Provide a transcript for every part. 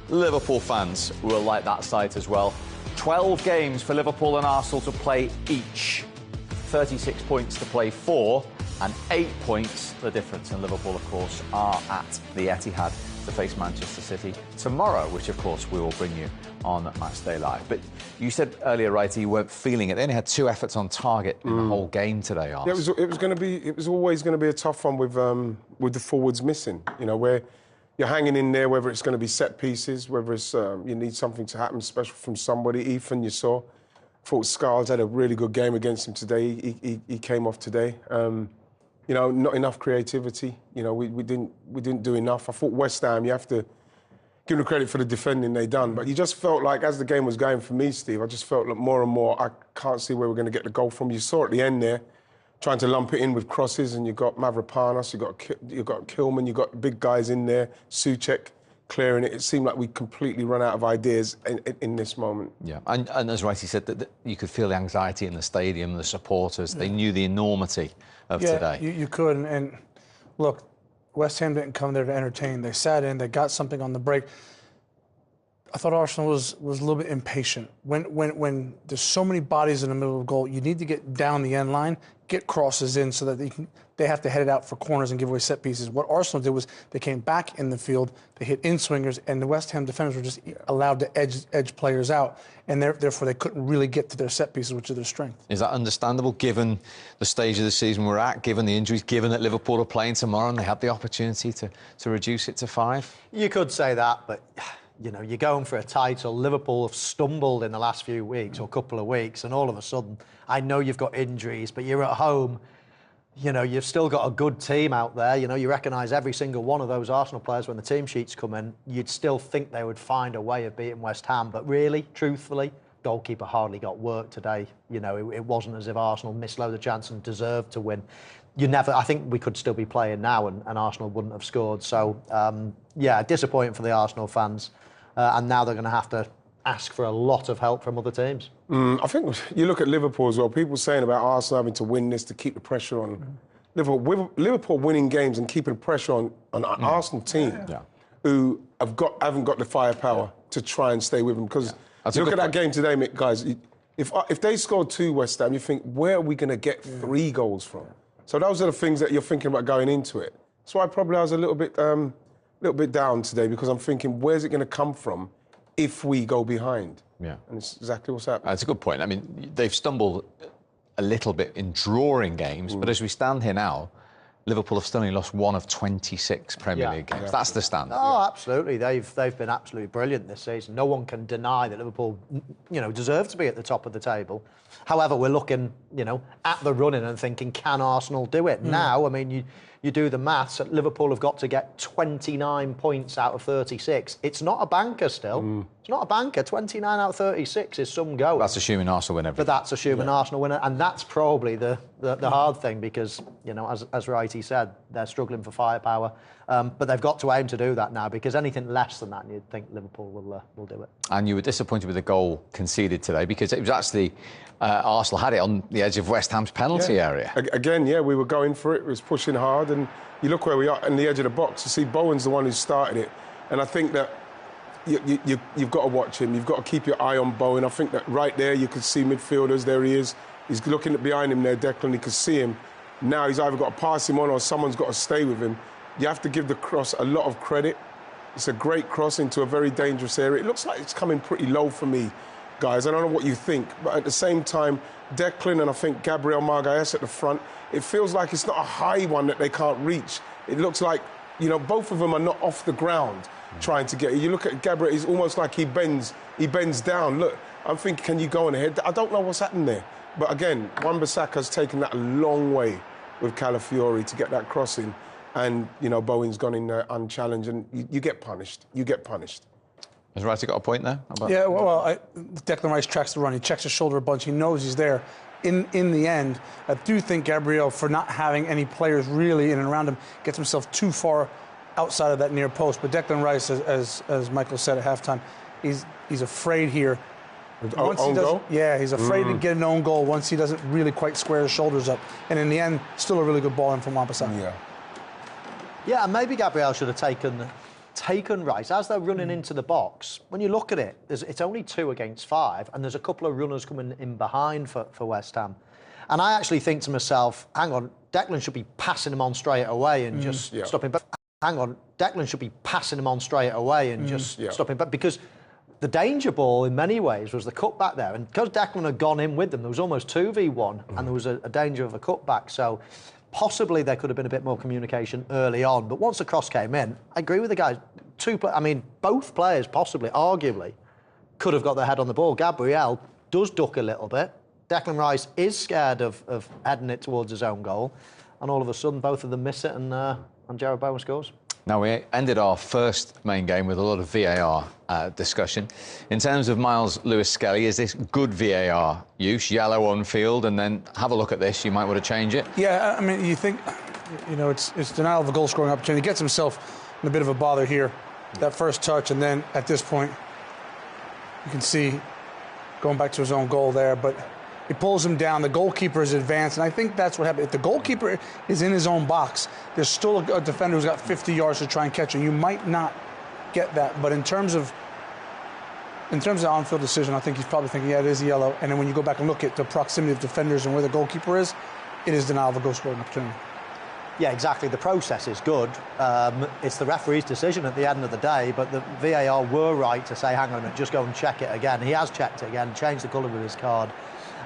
Liverpool fans will like that sight as well. 12 games for Liverpool and Arsenal to play each. 36 points to play for, and 8 points the difference. And Liverpool, of course, are at the Etihad to face Manchester City tomorrow, which, of course, we will bring you on Matchday Live. But you said earlier, Wright, you weren't feeling it. They only had 2 efforts on target in the whole game today, Arsenal. Yeah, it was always going to be a tough one with the forwards missing. You know, where you're hanging in there, whether it's going to be set pieces, whether it's you need something to happen special from somebody. Ethan, you saw, thought Scarles had a really good game against him today. He came off today. You know, not enough creativity. You know, we didn't do enough. I thought West Ham, you have to give them credit for the defending they done, but you just felt like as the game was going for me, Steve, I just felt like more and more I can't see where we're going to get the goal from. You saw at the end there, trying to lump it in with crosses, and you got Mavropanos, you got Kilman, you got big guys in there, Souček clearing it. It seemed like we completely run out of ideas in this moment. Yeah, and as Righty said, that you could feel the anxiety in the stadium, the supporters. They knew the enormity of today. You could, and look, West Ham didn't come there to entertain. They sat in, they got something on the break. I thought Arsenal was a little bit impatient. When there's so many bodies in the middle of the goal, you need to get down the end line, get crosses in so that they have to head it out for corners and give away set pieces. What Arsenal did was they came back in the field, they hit in-swingers, and the West Ham defenders were just allowed to edge players out, and therefore they couldn't really get to their set pieces, which are their strength. Is that understandable, given the stage of the season we're at, given the injuries, given that Liverpool are playing tomorrow and they had the opportunity to reduce it to 5? You could say that, but you know, you're going for a title. Liverpool have stumbled in the last few weeks or couple of weeks, and all of a sudden, I know you've got injuries, but you're at home. You know, you've still got a good team out there. You know, you recognise every single one of those Arsenal players when the team sheets come in. You'd still think they would find a way of beating West Ham, but really, truthfully, goalkeeper hardly got work today. You know, it wasn't as if Arsenal missed loads of chances and deserved to win. I think we could still be playing now and Arsenal wouldn't have scored. So, yeah, disappointing for the Arsenal fans. And now they're going to have to ask for a lot of help from other teams. I think you look at Liverpool as well. People saying about Arsenal having to win this to keep the pressure on Liverpool winning games and keeping the pressure on an Arsenal team who haven't got the firepower to try and stay with them. Because look at that game today, guys. If they scored 2 West Ham, you think, where are we going to get 3 goals from? So those are the things that you're thinking about going into it. That's why probably I was a little bit down today, because I'm thinking, where's it going to come from if we go behind? Yeah. And it's exactly what's happening. That's a good point. I mean, they've stumbled a little bit in drawing games, but as we stand here now, Liverpool have still only lost 1 of 26 Premier League games. That's the standard. Oh, absolutely. They've been absolutely brilliant this season. No one can deny that Liverpool, you know, deserve to be at the top of the table. However, we're looking, you know, at the running and thinking, can Arsenal do it? Now, I mean, you do the maths. Liverpool have got to get 29 points out of 36. It's not a banker still. It's not a banker. 29 out of 36 is some go. That's assuming Arsenal win everything. But that's assuming Arsenal win it. And that's probably the hard thing, because, you know, as Wrighty said, they're struggling for firepower. But they've got to aim to do that now, because anything less than that, you'd think Liverpool will do it. And you were disappointed with the goal conceded today, because it was actually Arsenal had it on the edge of West Ham's penalty area. Again, we were going for it. It was pushing hard, and you look where we are on the edge of the box. You see, Bowen's the one who started it, and I think that you've got to watch him. You've got to keep your eye on Bowen. I think that right there you could see midfielders. There he is. He's looking behind him there, Declan. You can see him. Now he's either got to pass him on or someone's got to stay with him. You have to give the cross a lot of credit. It's a great cross into a very dangerous area. It looks like it's coming pretty low for me, guys. I don't know what you think, but at the same time, Declan and I think Gabriel Magalhaes at the front, it feels like it's not a high one that they can't reach. It looks like, you know, both of them are not off the ground trying to get it. You look at Gabriel, he's almost like he bends down. Look, I'm thinking, can you go on ahead? I don't know what's happened there. But again, Wan-Bissaka's taken that a long way with Calafiori to get that crossing. And, you know, Bowen's gone in there unchallenged, and you get punished. You get punished. Has Wright got a point there? Yeah, well, Declan Rice tracks the run. He checks his shoulder a bunch. He knows he's there. In the end, I do think Gabriel, for not having any players really in and around him, gets himself too far outside of that near post. But Declan Rice, as Michael said at halftime, he's afraid here. Own goal? Yeah, he's afraid to get an own goal once he doesn't really quite square his shoulders up. And in the end, still a really good ball in from Wan-Bissaka. Yeah, and maybe Gabriel should have taken taken Wright, as they're running into the box, when you look at it, it's only 2 against 5, and there's a couple of runners coming in behind for West Ham. And I actually think to myself, hang on, Declan should be passing him on straight away and just stopping. But hang on, Declan should be passing him on straight away and just stopping. But because the danger ball, in many ways, was the cutback there. And because Declan had gone in with them, there was almost 2v1, and there was a danger of a cutback. So possibly there could have been a bit more communication early on. But once the cross came in, I agree with the guys. Both players, possibly, arguably, could have got their head on the ball. Gabriel does duck a little bit. Declan Rice is scared of heading it towards his own goal. And all of a sudden, both of them miss it, and Jarrod Bowen scores. Now, we ended our first main game with a lot of VAR discussion. In terms of Miles Lewis-Skelly, is this good VAR use? Yellow on field, and then have a look at this. You might want to change it. Yeah, I mean, you think, it's denial of a goal-scoring opportunity. He gets himself in a bit of a bother here. That first touch, and then at this point, you can see going back to his own goal there, but he pulls him down. The goalkeeper is advanced, and I think that's what happened. If the goalkeeper is in his own box, there's still a defender who's got 50 yards to try and catch him. You might not get that, but in terms of the on-field decision, I think he's probably thinking, yeah, it is yellow. And then when you go back and look at the proximity of defenders and where the goalkeeper is, it is denial of a goal-scoring opportunity. Yeah, exactly. The process is good. It's the referee's decision at the end of the day, but the VAR were right to say, hang on, just go and check it again. He has checked it again, changed the colour of his card.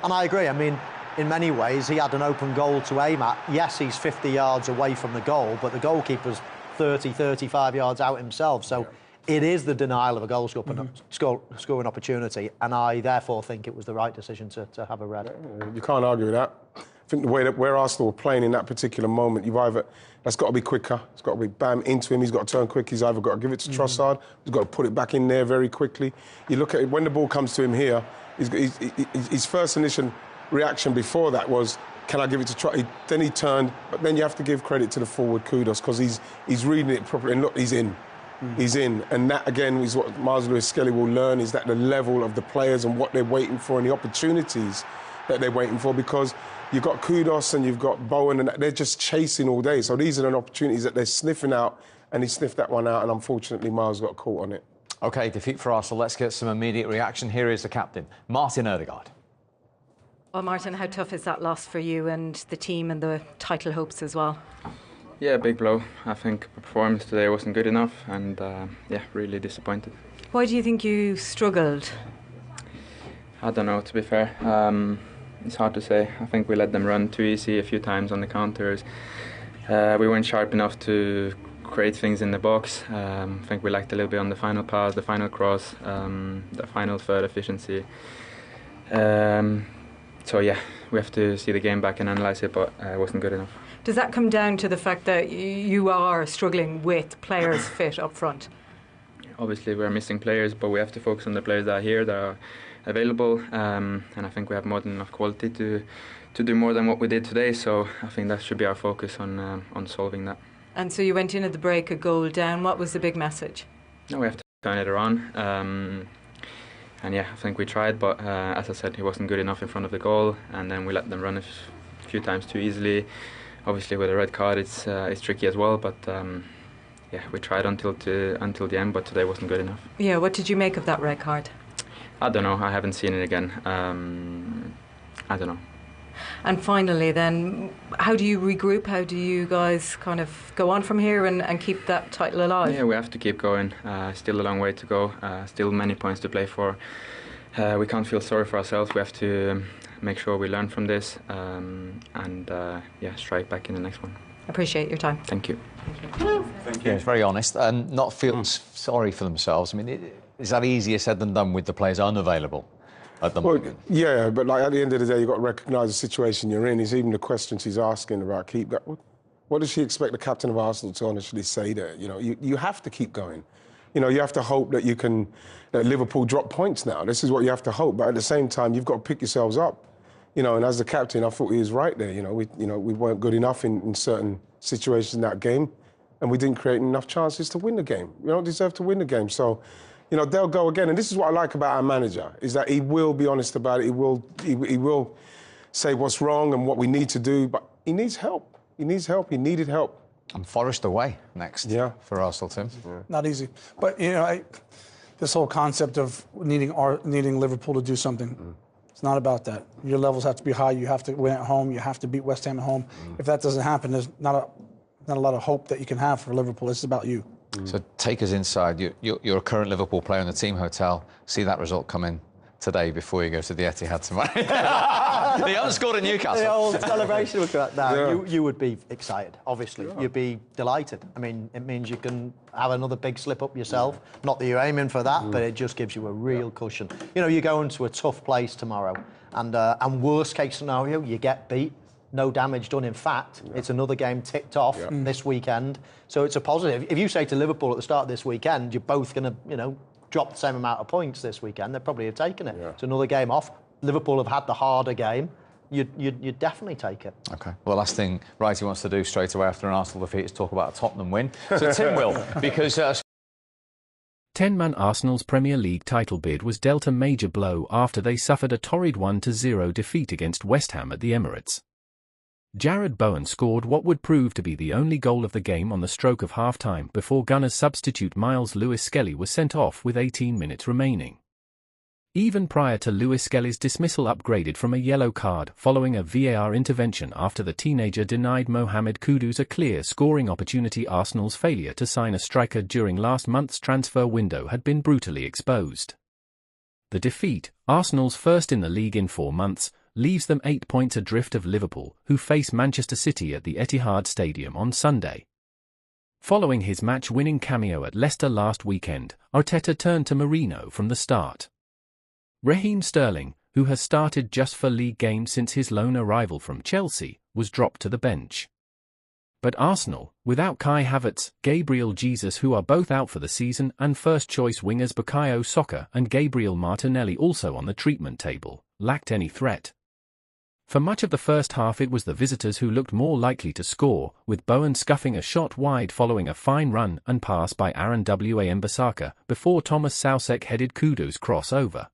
And I agree. I mean, in many ways, he had an open goal to aim at. Yes, he's 50 yards away from the goal, but the goalkeeper's 30, 35 yards out himself. So it is the denial of a goal-scoring opportunity, and I therefore think it was the right decision to have a red. You can't argue with that. I think the way that where Arsenal were playing in that particular moment, that's got to be quicker. It's got to be bam into him. He's got to turn quick. He's either got to give it to Trossard. He's got to put it back in there very quickly. You look at it, when the ball comes to him here, his first initial reaction before that was, can I give it to Trossard? Then he turned, but then you have to give credit to the forward kudos, because he's reading it properly. And look, he's in. He's in. And that, again, is what Miles Lewis-Skelly will learn, is that the level of the players and what they're waiting for and the opportunities that they're waiting for, because you've got Kudos and you've got Bowen, and they're just chasing all day. So these are the opportunities that they're sniffing out, and he sniffed that one out, and unfortunately Miles got caught on it. OK, defeat for Arsenal. Let's get some immediate reaction. Here is the captain, Martin Odegaard. Well, Martin, how tough is that loss for you and the team and the title hopes as well? Yeah, big blow. I think the performance today wasn't good enough, and really disappointed. Why do you think you struggled? I don't know, to be fair. It's hard to say. I think we let them run too easy a few times on the counters. We weren't sharp enough to create things in the box. I think we lacked a little bit on the final pass, the final cross, the final third efficiency. So yeah, we have to see the game back and analyse it, but it wasn't good enough. Does that come down to the fact that you are struggling with players fit up front? Obviously we're missing players, but we have to focus on the players that are here, that are available, and I think we have more than enough quality to do more than what we did today, so I think that should be our focus on solving that. And so you went in at the break a goal down. What was the big message? No, we have to turn it around. And yeah, I think we tried, but as I said, he wasn't good enough in front of the goal, and then we let them run a few times too easily. Obviously, with a red card, it's tricky as well. But yeah, we tried until the end, but today wasn't good enough. Yeah, what did you make of that red card? I don't know. I haven't seen it again. I don't know. And finally, then, how do you regroup? How do you guys kind of go on from here and keep that title alive? Yeah, we have to keep going. Still a long way to go. Still many points to play for. We can't feel sorry for ourselves. We have to make sure we learn from this and strike back in the next one. Appreciate your time. Thank you. Thank you. It's very honest and not feel sorry for themselves. I mean, is that easier said than done with the players unavailable? Yeah, but like at the end of the day, you've got to recognise the situation you're in. It's even the questions he's asking about keep that. What does she expect the captain of Arsenal to honestly say there? You know, you have to keep going. You know, you have to hope that you can that Liverpool drop points now. This is what you have to hope. But at the same time, you've got to pick yourselves up. You know, and as the captain, I thought he was right there. You know, we weren't good enough in certain situations in that game, and we didn't create enough chances to win the game. We don't deserve to win the game. So, you know, they'll go again. And this is what I like about our manager, is that he will be honest about it. He will say what's wrong and what we need to do, but he needs help. He needs help. He needed help And Forest away next for Arsenal, Tim. Yeah. Not easy. But, this whole concept of needing Liverpool to do something, it's not about that. Your levels have to be high. You have to win at home. You have to beat West Ham at home. If that doesn't happen, there's not a lot of hope that you can have for Liverpool. It's about you. So take us inside. You're a current Liverpool player in the team hotel. See that result come in today before you go to the Etihad tomorrow. They haven't scored at Newcastle. The old celebration would go out now. You would be excited, obviously. Yeah. You'd be delighted. I mean, it means you can have another big slip up yourself. Not that you're aiming for that, but it just gives you a real cushion. You go into a tough place tomorrow, and worst case scenario, you get beat. No damage done. In fact, it's another game ticked off this weekend. So it's a positive. If you say to Liverpool at the start of this weekend, you're both going to, drop the same amount of points this weekend, they'd probably have taken it. It's another game off. Liverpool have had the harder game. You'd definitely take it. OK. Well, last thing Wrighty wants to do straight away after an Arsenal defeat is talk about a Tottenham win. So Tim will, because... 10-man Arsenal's Premier League title bid was dealt a major blow after they suffered a torrid 1-0 defeat against West Ham at the Emirates. Jarrod Bowen scored what would prove to be the only goal of the game on the stroke of half-time before Gunners substitute Miles Lewis-Skelly was sent off with 18 minutes remaining. Even prior to Lewis-Skelly's dismissal upgraded from a yellow card following a VAR intervention after the teenager denied Mohamed Kudus a clear scoring opportunity, Arsenal's failure to sign a striker during last month's transfer window had been brutally exposed. The defeat, Arsenal's first in the league in 4 months, leaves them 8 points adrift of Liverpool, who face Manchester City at the Etihad Stadium on Sunday. Following his match-winning cameo at Leicester last weekend, Arteta turned to Mourinho from the start. Raheem Sterling, who has started just for league games since his loan arrival from Chelsea, was dropped to the bench. But Arsenal, without Kai Havertz, Gabriel Jesus, who are both out for the season, and first-choice wingers Bukayo Saka and Gabriel Martinelli also on the treatment table, lacked any threat. For much of the first half it was the visitors who looked more likely to score, with Bowen scuffing a shot wide following a fine run and pass by Aaron Wan-Bissaka before Thomas Soucek headed Kudus' cross over.